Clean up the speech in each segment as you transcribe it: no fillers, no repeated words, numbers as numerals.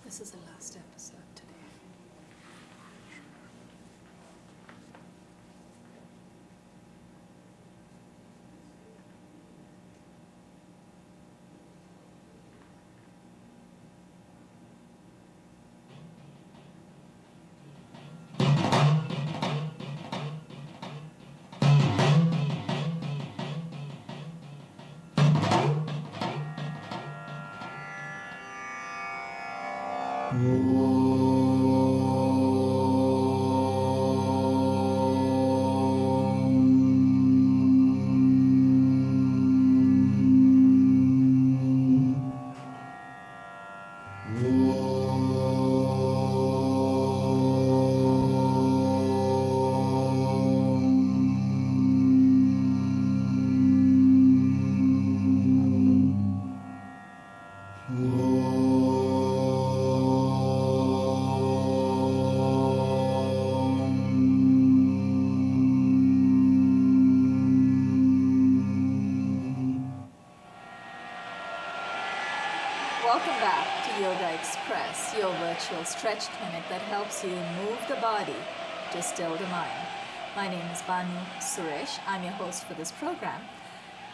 This is the last episode today. Welcome back to Yogaxpress, your virtual stretch clinic that helps you move the body to still the mind. My name is Banu Suresh. I'm your host for this program.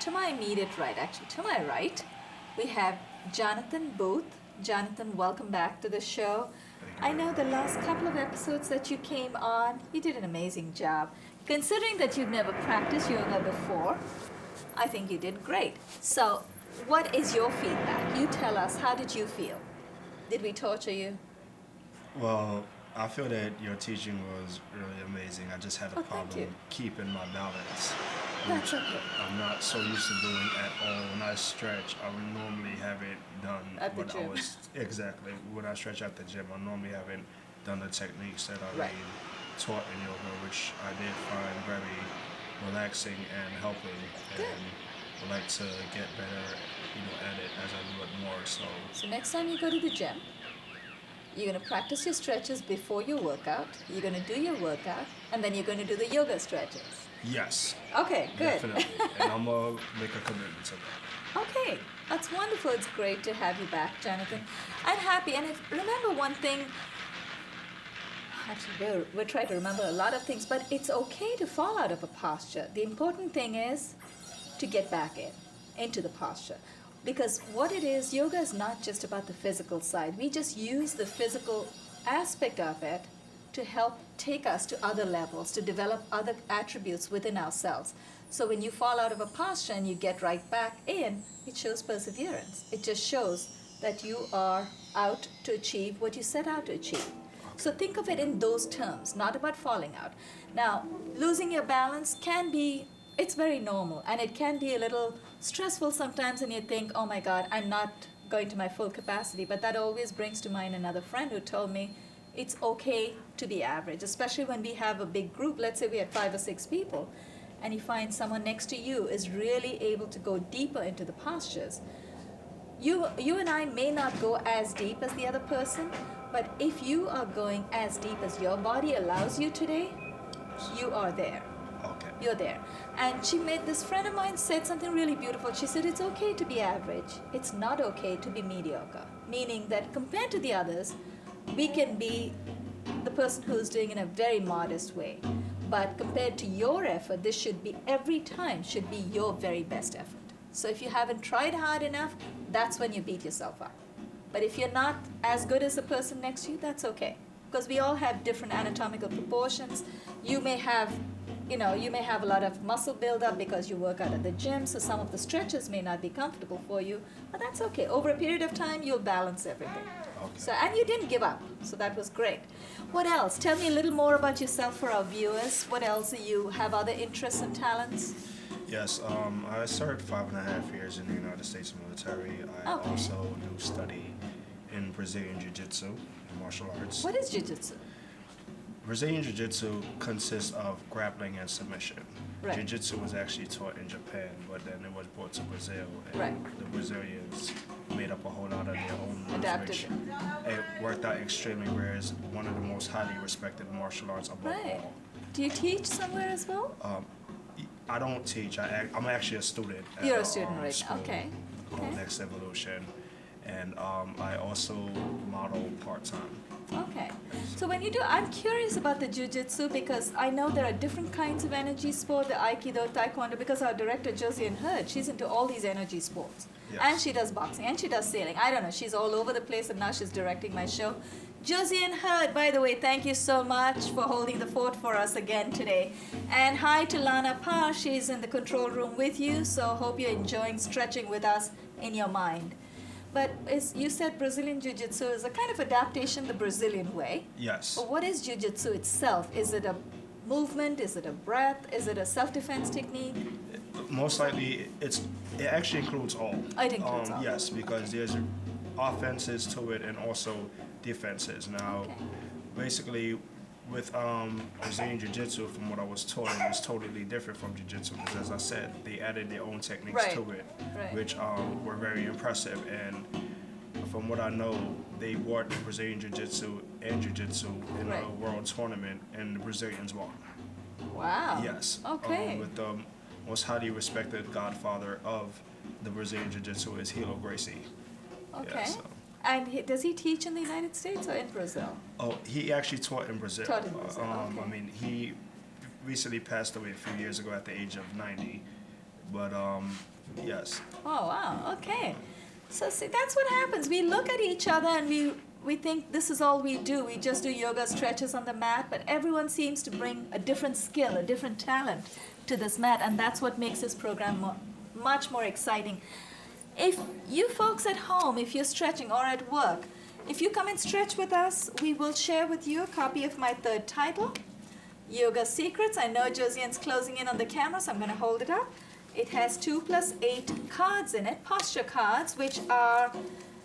To my immediate right, actually to my right, we have Jonathan Boothe. Jonathan, welcome back to the show. I know the last couple of episodes that you came on, you did an amazing job. Considering that you've never practiced yoga before, I think you did great. So, what is your feedback? You tell us, how did you feel? Did we torture you? Well, I feel that your teaching was really amazing. I just had a problem keeping my balance, That's which okay. I'm not so used to doing at all. When I stretch, I would normally have it done At the when gym. I was exactly when I stretch at the gym. I normally haven't done the techniques that I Right. really taught in yoga, which I did find very relaxing and helping. Good. And would like to get better, at it as I do it more. So next time you go to the gym, you're going to practice your stretches before your workout. You're going to do your workout, and then you're going to do the yoga stretches. Yes, Okay, good. definitely, and I'm gonna make a commitment to that. Okay, that's wonderful. It's great to have you back, Jonathan. I'm happy. And remember one thing, actually, we're trying to remember a lot of things, but it's okay to fall out of a posture. The important thing is to get back into the posture. Because what it is, yoga is not just about the physical side. We just use the physical aspect of it to help take us to other levels, to develop other attributes within ourselves. So when you fall out of a posture and you get right back in, it shows perseverance. It just shows that you are out to achieve what you set out to achieve. So think of it in those terms, not about falling out. Now, losing your balance it's very normal, and it can be a little stressful sometimes, and you think, oh my God, I'm not going to my full capacity. But that always brings to mind another friend who told me it's okay to be average, especially when we have a big group. Let's say we had 5 or 6 people, and you find someone next to you is really able to go deeper into the postures. You and I may not go as deep as the other person, but if you are going as deep as your body allows you today, you are there. Okay. You're there. And this friend of mine said something really beautiful. She said, it's okay to be average. It's not okay to be mediocre. Meaning that compared to the others, we can be the person who's doing in a very modest way. But compared to your effort, this every time should be your very best effort. So if you haven't tried hard enough, that's when you beat yourself up. But if you're not as good as the person next to you, that's okay. Because we all have different anatomical proportions. You may have a lot of muscle buildup because you work out at the gym, so some of the stretches may not be comfortable for you, but that's okay. Over a period of time, you'll balance everything. Okay. And you didn't give up, so that was great. What else? Tell me a little more about yourself for our viewers. What else do you have other interests and talents? Yes, I served 5.5 years in the United States military. I Okay. also do study in Brazilian Jiu-Jitsu and martial arts. What is jiu-jitsu? Brazilian Jiu-Jitsu consists of grappling and submission. Right. Jiu-Jitsu was actually taught in Japan, but then it was brought to Brazil, and Right. the Brazilians made up a whole lot of their own rules, Adapted which it worked out extremely well. It's one of the most highly respected martial arts above Right. all. Do you teach somewhere as well? I don't teach. I'm actually a student. You're a at student right now. school Okay. called Okay. Next Evolution, and I also model part-time. Okay. So when you do, I'm curious about the jiu-jitsu because I know there are different kinds of energy sport, the aikido, taekwondo, because our director, Josiane Hurd, she's into all these energy sports. Yes. And she does boxing, and she does sailing. I don't know, she's all over the place, and now she's directing my show. Josiane Hurd, by the way, thank you so much for holding the fort for us again today. And hi to Lana Parr, she's in the control room with you, so hope you're enjoying stretching with us in your mind. But you said Brazilian Jiu-Jitsu is a kind of adaptation the Brazilian way. Yes. But what is Jiu-Jitsu itself? Is it a movement? Is it a breath? Is it a self-defense technique? Most likely, it actually includes all. It includes all. Yes, because there's offenses to it and also defenses. Now, basically, with Brazilian Jiu-Jitsu, from what I was taught, it was totally different from Jiu-Jitsu because, as I said, they added their own techniques to it, which were very impressive. And from what I know, they brought Brazilian Jiu-Jitsu and Jiu-Jitsu in a world tournament, and the Brazilians won. Wow. Yes. Okay. With the most highly respected godfather of the Brazilian Jiu-Jitsu is Hilo Gracie. Okay. Yeah, so. And does he teach in the United States or in Brazil? Oh, he actually taught in Brazil. Taught in Brazil, okay. I mean, he recently passed away a few years ago at the age of 90. But, yes. Oh, wow. Okay. So see, that's what happens. We look at each other and we think this is all we do. We just do yoga stretches on the mat, but everyone seems to bring a different skill, a different talent to this mat, and that's what makes this program much more exciting. If you folks at home, if you're stretching or at work, if you come and stretch with us, we will share with you a copy of my third title, Yoga Secrets. I know Josiane's closing in on the camera, so I'm going to hold it up. It has 2 + 8 cards in it, posture cards, which are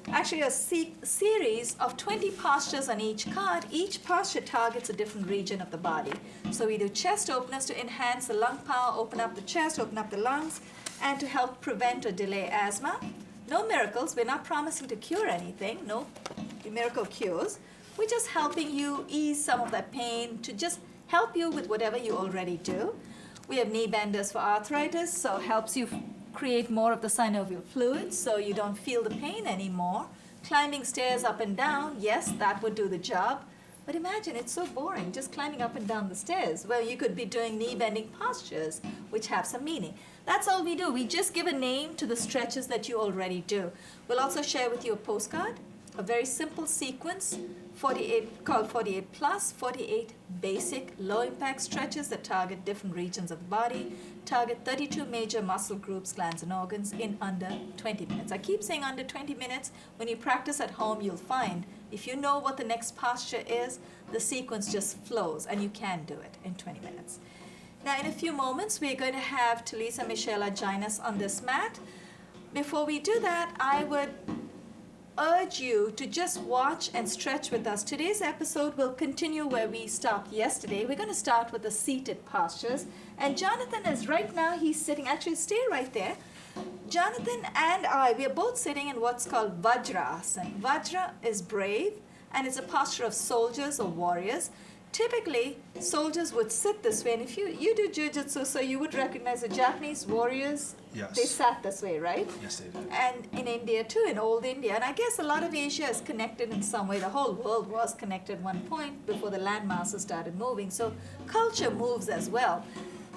actually a series of 20 postures on each card. Each posture targets a different region of the body. So we do chest openers to enhance the lung power, open up the chest, open up the lungs, and to help prevent or delay asthma. No miracles. We're not promising to cure anything. No miracle cures. We're just helping you ease some of that pain, to just help you with whatever you already do. We have knee benders for arthritis, so helps you create more of the synovial fluid so you don't feel the pain anymore. Climbing stairs up and down, yes, that would do the job. But imagine, it's so boring just climbing up and down the stairs. Well, you could be doing knee bending postures, which have some meaning. That's all we do. We just give a name to the stretches that you already do. We'll also share with you a postcard, a very simple sequence, 48 called 48 plus, 48 basic low impact stretches that target different regions of the body, target 32 major muscle groups, glands, and organs in under 20 minutes. I keep saying under 20 minutes. When you practice at home, you'll find if you know what the next posture is, the sequence just flows, and you can do it in 20 minutes. Now, in a few moments, we're going to have Talisa Michela join us on this mat. Before we do that, I would urge you to just watch and stretch with us. Today's episode will continue where we stopped yesterday. We're going to start with the seated postures. And Jonathan is right now, he's sitting, actually stay right there. Jonathan and I, we are both sitting in what's called Vajrasana. Vajra is brave, and it's a posture of soldiers or warriors. Typically, soldiers would sit this way, and if you do jiu-jitsu, so you would recognize the Japanese warriors. Yes. They sat this way, right? Yes, they did. And in India too, in old India. And I guess a lot of Asia is connected in some way. The whole world was connected at one point before the land masses started moving. So culture moves as well.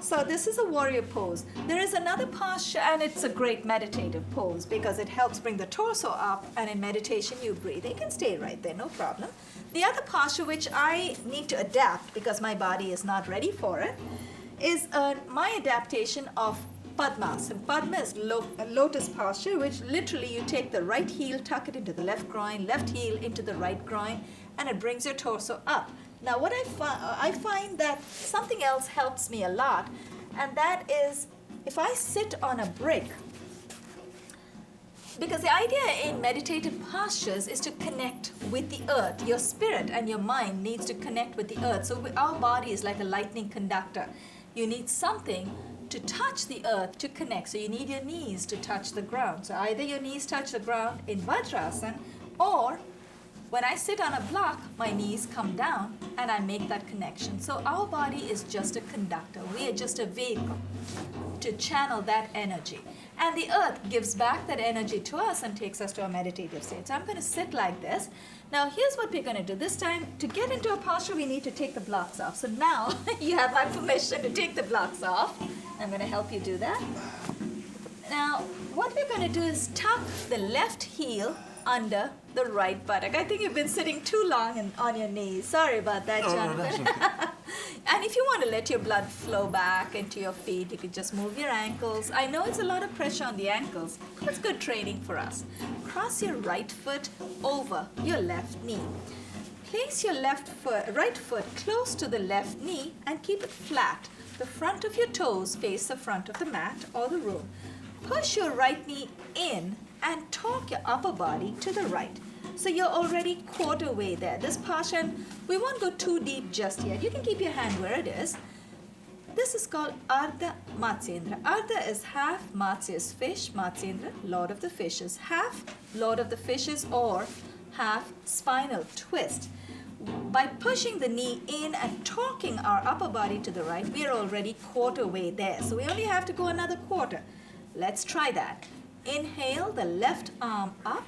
So this is a warrior pose. There is another posture, and it's a great meditative pose because it helps bring the torso up, and in meditation you breathe. You can stay right there, no problem. The other posture, which I need to adapt because my body is not ready for it, is my adaptation of Padmasana. Padma is a lotus posture, which literally you take the right heel, tuck it into the left groin, left heel into the right groin, and it brings your torso up. Now, what I find that something else helps me a lot, and that is if I sit on a brick, because the idea in meditative postures is to connect with the earth. Your spirit and your mind needs to connect with the earth. So our body is like a lightning conductor. You need something to touch the earth to connect. So you need your knees to touch the ground. So either your knees touch the ground in Vajrasana, or When I sit on a block, my knees come down and I make that connection. So our body is just a conductor. We are just a vehicle to channel that energy. And the earth gives back that energy to us and takes us to a meditative state. So I'm going to sit like this. Now here's what we're going to do. This time, to get into a posture, we need to take the blocks off. So now you have my permission to take the blocks off. I'm going to help you do that. Now, what we're going to do is tuck the left heel under the right buttock. I think you've been sitting too long on your knees. Sorry about that, Jonathan. No, that's okay. And if you want to let your blood flow back into your feet, you could just move your ankles. I know it's a lot of pressure on the ankles. That's good training for us. Cross your right foot over your left knee. Place your right foot close to the left knee and keep it flat. The front of your toes face the front of the mat or the room. Push your right knee in and torque your upper body to the right. So you're already quarter way there. This posture, we won't go too deep just yet. You can keep your hand where it is. This is called Ardha Matsyendra. Ardha is half, Matsya is fish, Matsyendra, Lord of the Fishes. Half Lord of the Fishes or half spinal twist. By pushing the knee in and torquing our upper body to the right, we are already quarter way there. So we only have to go another quarter. Let's try that. Inhale the left arm up.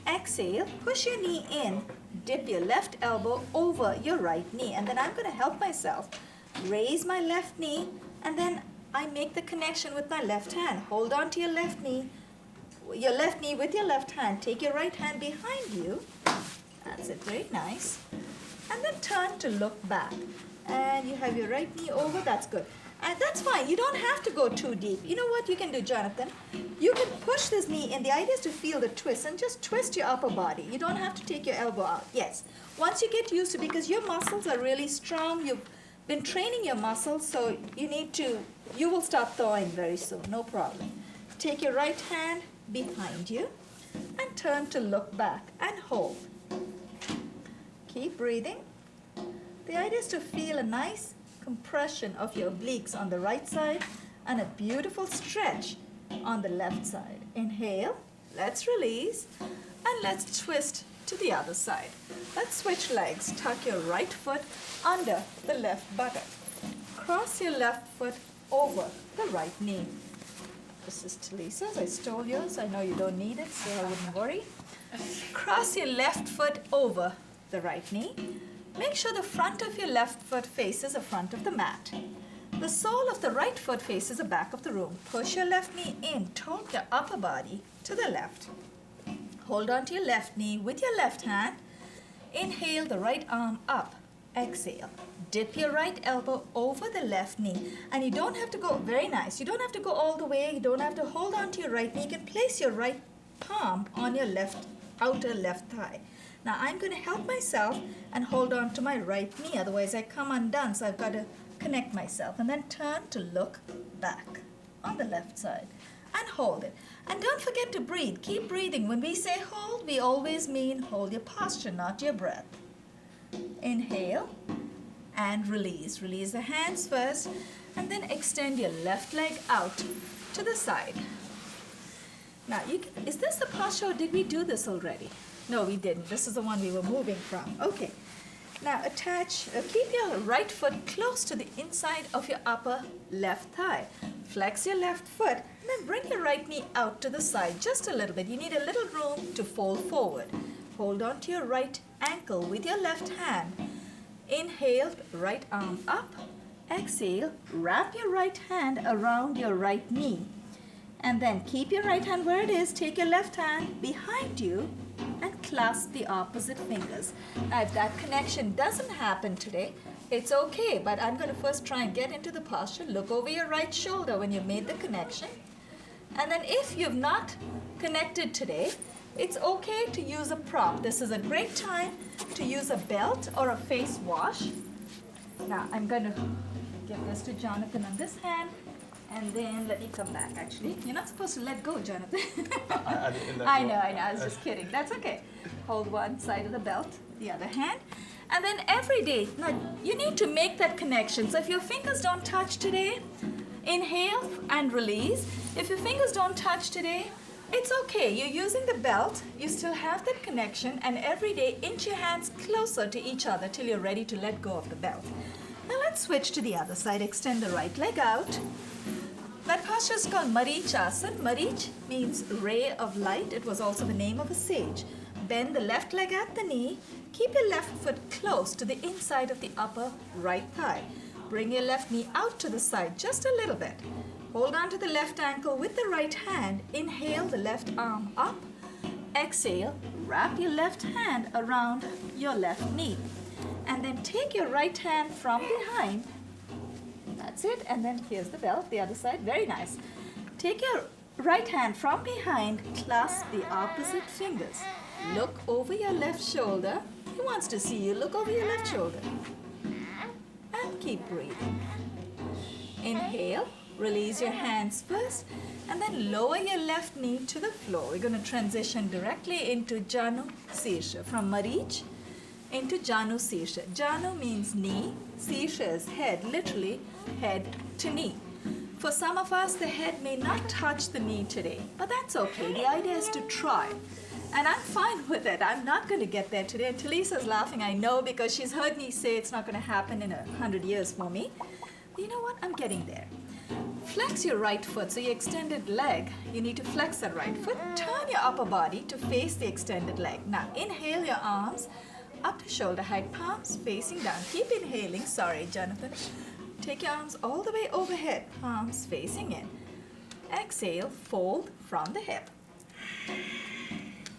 Exhale, push your knee in. Dip your left elbow over your right knee. And then I'm going to help myself. Raise my left knee. And then I make the connection with my left hand. Hold on to your left knee with your left hand. Take your right hand behind you. That's it. Very nice. And then turn to look back. And you have your right knee over. That's good. And that's fine. You don't have to go too deep. You know what you can do, Jonathan? You can push this knee in. The idea is to feel the twist and just twist your upper body. You don't have to take your elbow out. Yes. Once you get used to it, because your muscles are really strong, you've been training your muscles, so you will start thawing very soon. No problem. Take your right hand behind you and turn to look back and hold. Keep breathing. The idea is to feel a nice compression of your obliques on the right side and a beautiful stretch on the left side. Inhale, let's release, and let's twist to the other side. Let's switch legs. Tuck your right foot under the left buttock. Cross your left foot over the right knee. This is Talisa's. I stole yours. I know you don't need it, so I wouldn't worry. Cross your left foot over the right knee. Make sure the front of your left foot faces the front of the mat. The sole of the right foot faces the back of the room. Push your left knee in. Torque your upper body to the left. Hold on to your left knee with your left hand. Inhale the right arm up. Exhale. Dip your right elbow over the left knee. And you don't have to go, very nice, you don't have to go all the way. You don't have to hold on to your right knee. You can place your right palm on your outer left thigh. Now I'm going to help myself and hold on to my right knee. Otherwise I come undone, so I've got to connect myself. And then turn to look back on the left side and hold it. And don't forget to breathe. Keep breathing. When we say hold, we always mean hold your posture, not your breath. Inhale and release. Release the hands first and then extend your left leg out to the side. Now, is this the posture or did we do this already? No, we didn't. This is the one we were moving from. Okay. Now keep your right foot close to the inside of your upper left thigh. Flex your left foot and then bring your right knee out to the side just a little bit. You need a little room to fold forward. Hold on to your right ankle with your left hand. Inhale, right arm up. Exhale, wrap your right hand around your right knee. And then keep your right hand where it is. Take your left hand behind you and clasp the opposite fingers. Now, if that connection doesn't happen today, it's okay, but I'm going to first try and get into the posture. Look over your right shoulder when you've made the connection. And then if you've not connected today, it's okay to use a prop. This is a great time to use a belt or a face wash. Now, I'm going to give this to Jonathan on this hand. And then let me come back, actually. You're not supposed to let go, Jonathan. I know. I was just kidding. That's okay. Hold one side of the belt, the other hand. And then every day, now you need to make that connection. So if your fingers don't touch today, inhale and release. If your fingers don't touch today, It's okay. You're using the belt. You still have that connection, and every day inch your hands closer to each other till you're ready to let go of the belt. Now let's switch to the other side. Extend the right leg out. That posture is called Marichyasana. Marich means ray of light. It was also the name of a sage. Bend the left leg at the knee. Keep your left foot close to the inside of the upper right thigh. Bring your left knee out to the side just a little bit. Hold on to the left ankle with the right hand. Inhale the left arm up. Exhale, wrap your left hand around your left knee. And then take your right hand from behind. That's it. And then here's the belt, the other side. Very nice. Take your right hand from behind, clasp the opposite fingers. Look over your left shoulder. He wants to see you. Look over your left shoulder. And keep breathing. Inhale. Release your hands first, and then lower your left knee to the floor. We're going to transition directly into Janu Sirsha, from Marich into Janu Sirsha. Janu means knee, Sirsha is head, literally head to knee. For some of us, the head may not touch the knee today, but that's okay. The idea is to try. And I'm fine with it. I'm not going to get there today. And Talisa's laughing, I know, because she's heard me say it's not going to happen in 100 years for me. But you know what? I'm getting there. Flex your right foot. So your extended leg, you need to flex that right foot. Turn your upper body to face the extended leg. Now inhale your arms up to shoulder height, palms facing down. Keep inhaling. Sorry, Jonathan. Take your arms all the way overhead, palms facing in. Exhale, fold from the hip.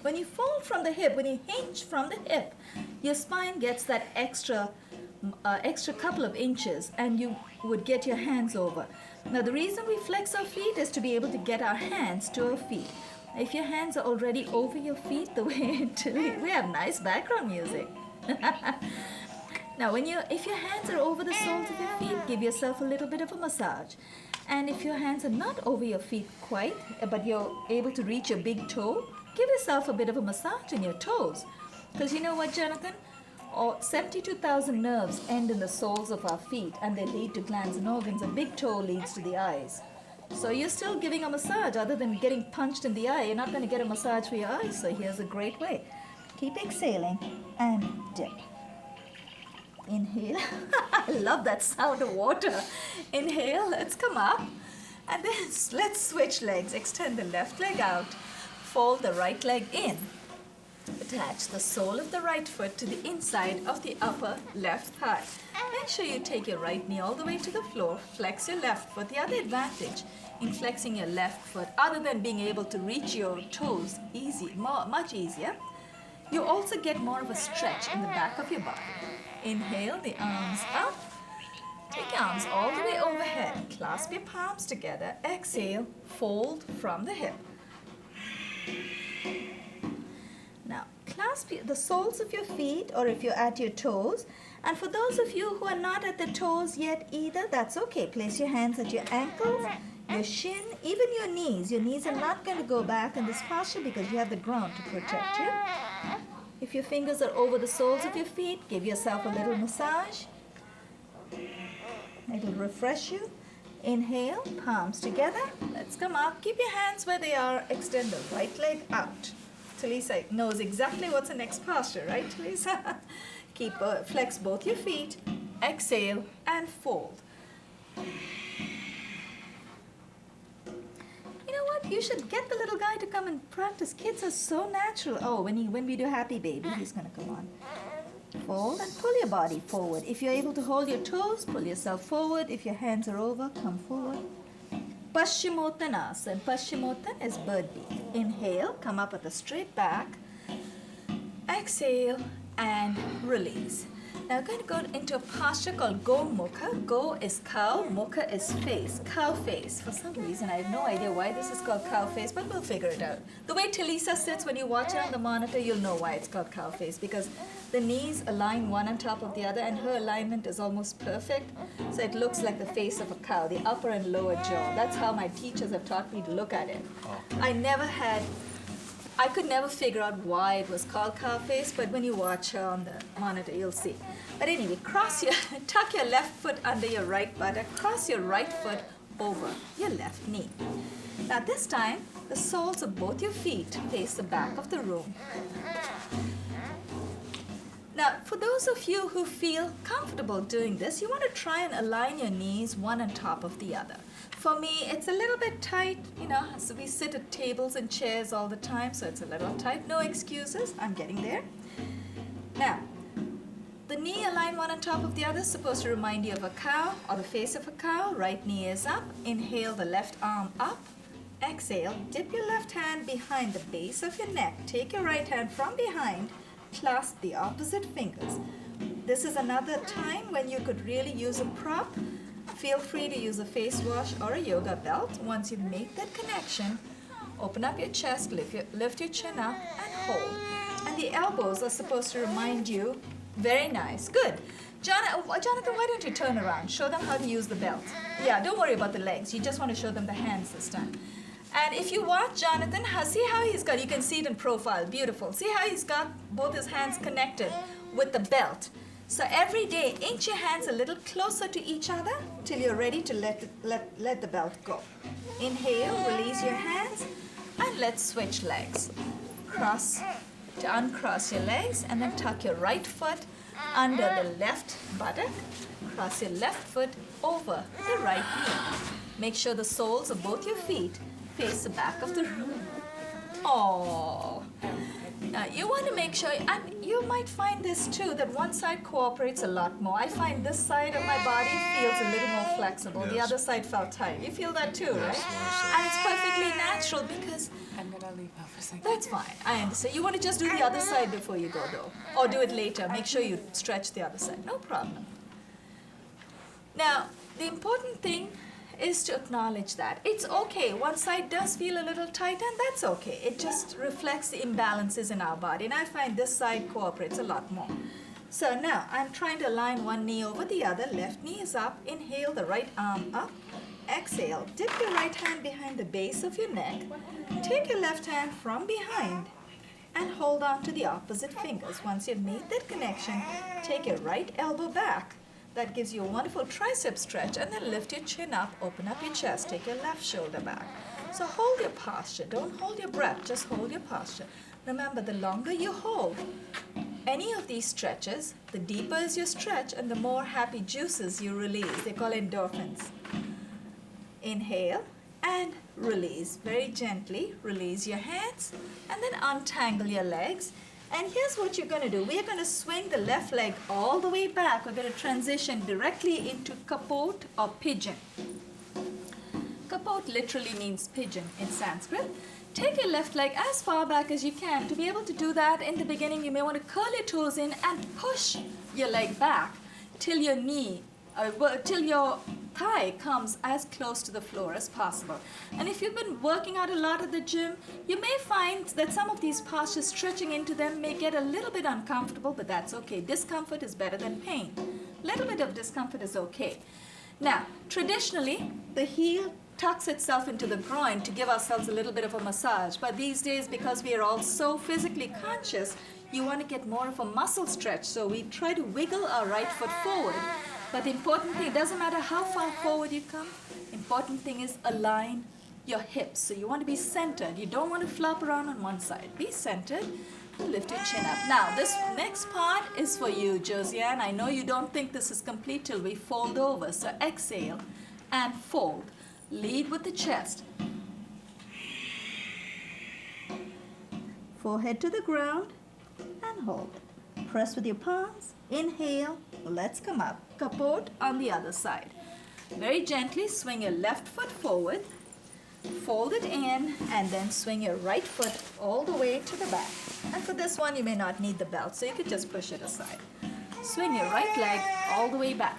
When you fold from the hip, when you hinge from the hip, your spine gets that extra couple of inches, and you would get your hands over. Now the reason we flex our feet is to be able to get our hands to our feet. If your hands are already over your feet, the way we have nice background music. Now if your hands are over the soles of your feet, give yourself a little bit of a massage. And if your hands are not over your feet quite, but you're able to reach your big toe, give yourself a bit of a massage in your toes. Because you know what, Jonathan? 72,000 nerves end in the soles of our feet, and they lead to glands and organs. A big toe leads to the eyes. So you're still giving a massage. Other than getting punched in the eye, you're not going to get a massage for your eyes. So here's a great way. Keep exhaling and dip. Inhale. I love that sound of water. Inhale. Let's come up. And then let's switch legs. Extend the left leg out. Fold the right leg in. Attach the sole of the right foot to the inside of the upper left thigh. Make sure you take your right knee all the way to the floor. Flex your left foot. The other advantage in flexing your left foot, other than being able to reach your toes much easier, you also get more of a stretch in the back of your body. Inhale, the arms up. Take your arms all the way overhead. Clasp your palms together. Exhale, fold from the hip. Now, clasp the soles of your feet, or if you're at your toes. And for those of you who are not at the toes yet either, that's okay. Place your hands at your ankles, your shin, even your knees. Your knees are not going to go back in this posture because you have the ground to protect you. If your fingers are over the soles of your feet, give yourself a little massage. It'll refresh you. Inhale, palms together. Let's come up. Keep your hands where they are. Extend the right leg out. Talisa knows exactly what's the next posture, right, Talisa? Keep flex both your feet. Exhale and fold. You know what? You should get the little guy to come and practice. Kids are so natural. Oh, when we do happy baby, he's going to come on. Fold and pull your body forward. If you're able to hold your toes, pull yourself forward. If your hands are over, come forward. Paschimottanasana. Paschimottanasana is bird beak. Inhale, come up with a straight back. Exhale and release. Now we're going to go into a posture called Go Mukha. Go is cow, Mukha is face, cow face. For some reason, I have no idea why this is called cow face, but we'll figure it out. The way Talisa sits, when you watch her on the monitor, you'll know why it's called cow face, because the knees align one on top of the other, and her alignment is almost perfect. So it looks like the face of a cow, the upper and lower jaw. That's how my teachers have taught me to look at it. I could never figure out why it was called cow face, but when you watch her on the monitor, you'll see. But anyway, tuck your left foot under your right buttock, cross your right foot over your left knee. Now this time, the soles of both your feet face the back of the room. Now, for those of you who feel comfortable doing this, you want to try and align your knees one on top of the other. For me, it's a little bit tight, so we sit at tables and chairs all the time, so it's a little tight. No excuses, I'm getting there. Now, the knee aligned one on top of the other is supposed to remind you of a cow or the face of a cow. Right knee is up. Inhale the left arm up. Exhale, dip your left hand behind the base of your neck. Take your right hand from behind. Clasp the opposite fingers. This is another time when you could really use a prop. Feel free to use a face wash or a yoga belt. Once you make that connection, open up your chest, lift your chin up, and hold. And the elbows are supposed to remind you. Very nice. Good. Jonathan, why don't you turn around? Show them how to use the belt. Yeah, don't worry about the legs. You just want to show them the hands this time. And if you watch Jonathan, see how he's got, you can see it in profile, beautiful. See how he's got both his hands connected with the belt. So every day, inch your hands a little closer to each other till you're ready to let the belt go. Inhale, release your hands, and let's switch legs. Cross to uncross your legs, and then tuck your right foot under the left buttock. Cross your left foot over the right knee. Make sure the soles of both your feet face the back of the room. Oh. Now you want to make sure, and you might find this too, that one side cooperates a lot more. I find this side of my body feels a little more flexible. Yes. The other side felt tight. You feel that too, Yes, right? yes. And it's perfectly natural because I'm gonna leave now for a second. that's fine. I understand. You want to just do the other side before you go though. Or do it later. Make sure you stretch the other side. No problem. Now, the important thing is to acknowledge that. It's okay. One side does feel a little tight, and that's okay. It just reflects the imbalances in our body. And I find this side cooperates a lot more. So now I'm trying to align one knee over the other. Left knee is up. Inhale the right arm up. Exhale. Dip your right hand behind the base of your neck. Take your left hand from behind and hold on to the opposite fingers. Once you've made that connection, take your right elbow back. That gives you a wonderful tricep stretch, and then lift your chin up, open up your chest, take your left shoulder back. So hold your posture. Don't hold your breath, just hold your posture. Remember, the longer you hold any of these stretches, the deeper is your stretch and the more happy juices you release. They call endorphins. Inhale and release. Very gently release your hands and then untangle your legs. And here's what you're going to do. We're going to swing the left leg all the way back. We're going to transition directly into capote or pigeon. Capote literally means pigeon in Sanskrit. Take your left leg as far back as you can. To be able to do that in the beginning, you may want to curl your toes in and push your leg back till your till your thigh comes as close to the floor as possible. And if you've been working out a lot at the gym, you may find that some of these postures, stretching into them, may get a little bit uncomfortable, but that's okay. Discomfort is better than pain. A little bit of discomfort is okay. Now, traditionally, the heel tucks itself into the groin to give ourselves a little bit of a massage. But these days, because we are all so physically conscious, you want to get more of a muscle stretch. So we try to wiggle our right foot forward. But the important thing, it doesn't matter how far forward you come, important thing is align your hips. So you want to be centered. You don't want to flop around on one side. Be centered and lift your chin up. Now, this next part is for you, Josiane. I know you don't think this is complete till we fold over. So exhale and fold. Lead with the chest. Forehead to the ground and hold. Press with your palms. Inhale. Let's come up. Capote on the other side. Very gently swing your left foot forward. Fold it in and then swing your right foot all the way to the back. And for this one, you may not need the belt, so you could just push it aside. Swing your right leg all the way back.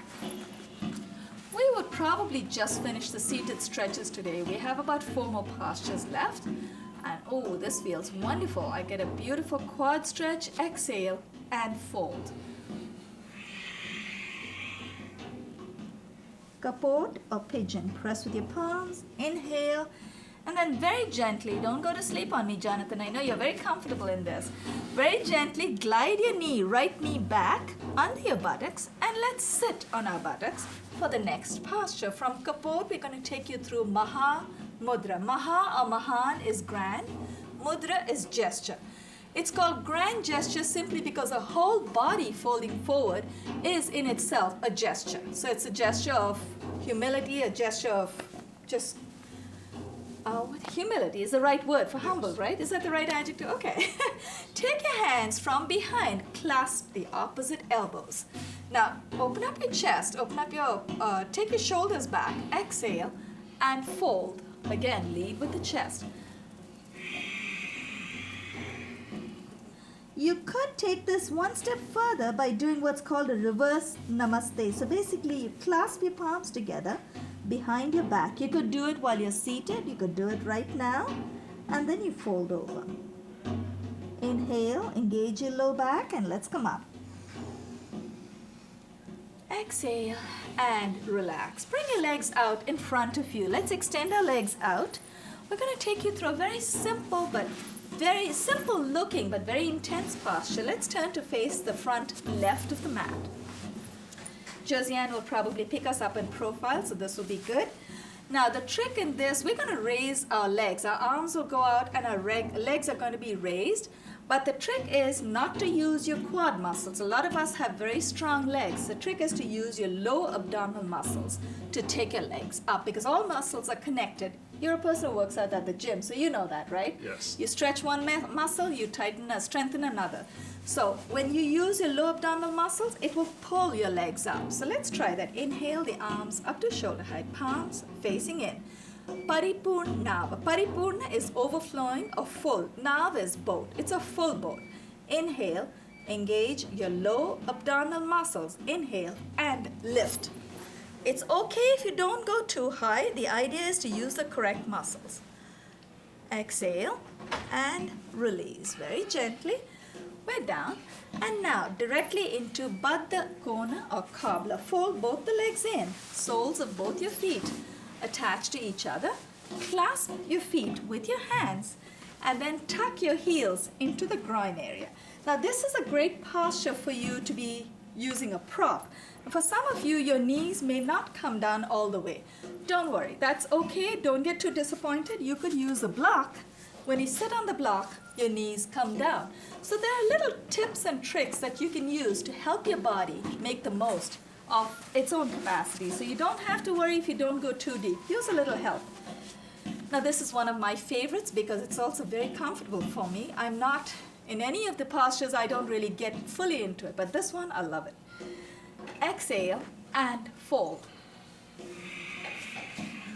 We would probably just finish the seated stretches today. We have about 4 more postures left. And oh, this feels wonderful. I get a beautiful quad stretch. Exhale and fold. Capote or pigeon. Press with your palms. Inhale. And then very gently, don't go to sleep on me, Jonathan. I know you're very comfortable in this. Very gently glide your knee, right knee back under your buttocks, and let's sit on our buttocks for the next posture. From capote, we're going to take you through Maha mudra. Maha or mahan is grand. Mudra is gesture. It's called grand gesture simply because a whole body folding forward is in itself a gesture. So it's a gesture of humility, a gesture of just humility is the right word for humble, right? Is that the right adjective? Okay. Take your hands from behind, clasp the opposite elbows. Now, open up your chest, take your shoulders back, exhale, and fold. Again, lead with the chest. You could take this one step further by doing what's called a reverse namaste. So basically, you clasp your palms together behind your back. You could do it while you're seated. You could do it right now. And then you fold over. Inhale, engage your low back, and let's come up. Exhale and relax. Bring your legs out in front of you. Let's extend our legs out. We're going to take you through a very simple looking but very intense posture. Let's turn to face the front left of the mat. Josiane will probably pick us up in profile, so this will be good. Now the trick in this, we're going to raise our legs. Our arms will go out and our legs are going to be raised. But the trick is not to use your quad muscles. A lot of us have very strong legs. The trick is to use your low abdominal muscles to take your legs up because all muscles are connected. You're a person who works out at the gym, so you know that, right? Yes. You stretch one muscle, you strengthen another. So when you use your low abdominal muscles, it will pull your legs up. So let's try that. Inhale the arms up to shoulder height, palms facing in. Paripurna Nav. Paripurna is overflowing or full. Nav is boat. It's a full boat. Inhale, engage your low abdominal muscles. Inhale and lift. It's okay if you don't go too high. The idea is to use the correct muscles. Exhale and release very gently. We're down. And now directly into Baddha Kona or Kabla. Fold both the legs in. Soles of both your feet attached to each other. Clasp your feet with your hands and then tuck your heels into the groin area. Now this is a great posture for you to be using a prop. For some of you, your knees may not come down all the way. Don't worry, that's okay. Don't get too disappointed. You could use a block. When you sit on the block, your knees come down. So there are little tips and tricks that you can use to help your body make the most of its own capacity. So you don't have to worry if you don't go too deep. Use a little help. Now this is one of my favorites because it's also very comfortable for me. I'm not, in any of the postures, I don't really get fully into it, but this one, I love it. Exhale and fold.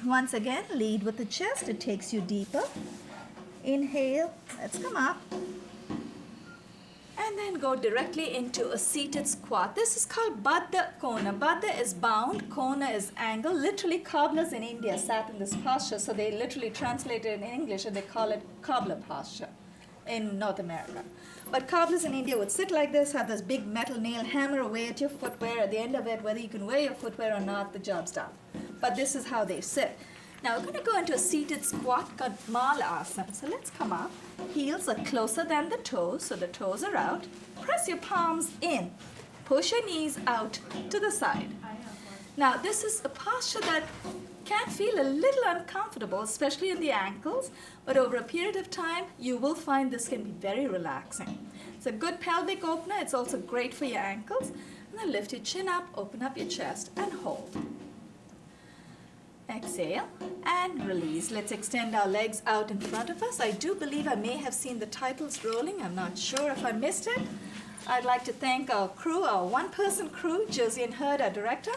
Once again, lead with the chest. It takes you deeper. Inhale, let's come up. And then go directly into a seated squat. This is called Baddha Kona. Baddha is bound, Kona is angle. Literally, cobblers in India sat in this posture, so they literally translated it in English and they call it cobbler posture in North America. But cobblers in India would sit like this, have this big metal nail, hammer away at your footwear. At the end of it, whether you can wear your footwear or not, the job's done. But this is how they sit. Now we're going to go into a seated squat called Malasana. So let's come up. Heels are closer than the toes, so the toes are out. Press your palms in. Push your knees out to the side. Now this is a posture that can feel a little uncomfortable, especially in the ankles, but over a period of time, you will find this can be very relaxing. It's a good pelvic opener. It's also great for your ankles. And then lift your chin up, open up your chest, and hold. Exhale and release. Let's extend our legs out in front of us. I do believe I may have seen the titles rolling. I'm not sure if I missed it. I'd like to thank our crew, our one-person crew, Josiane Hurd, our director.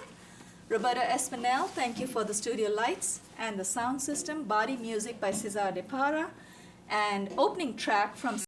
Roberta Espinel, thank you for the studio lights and the sound system. Body music by Cesar De Para. And opening track from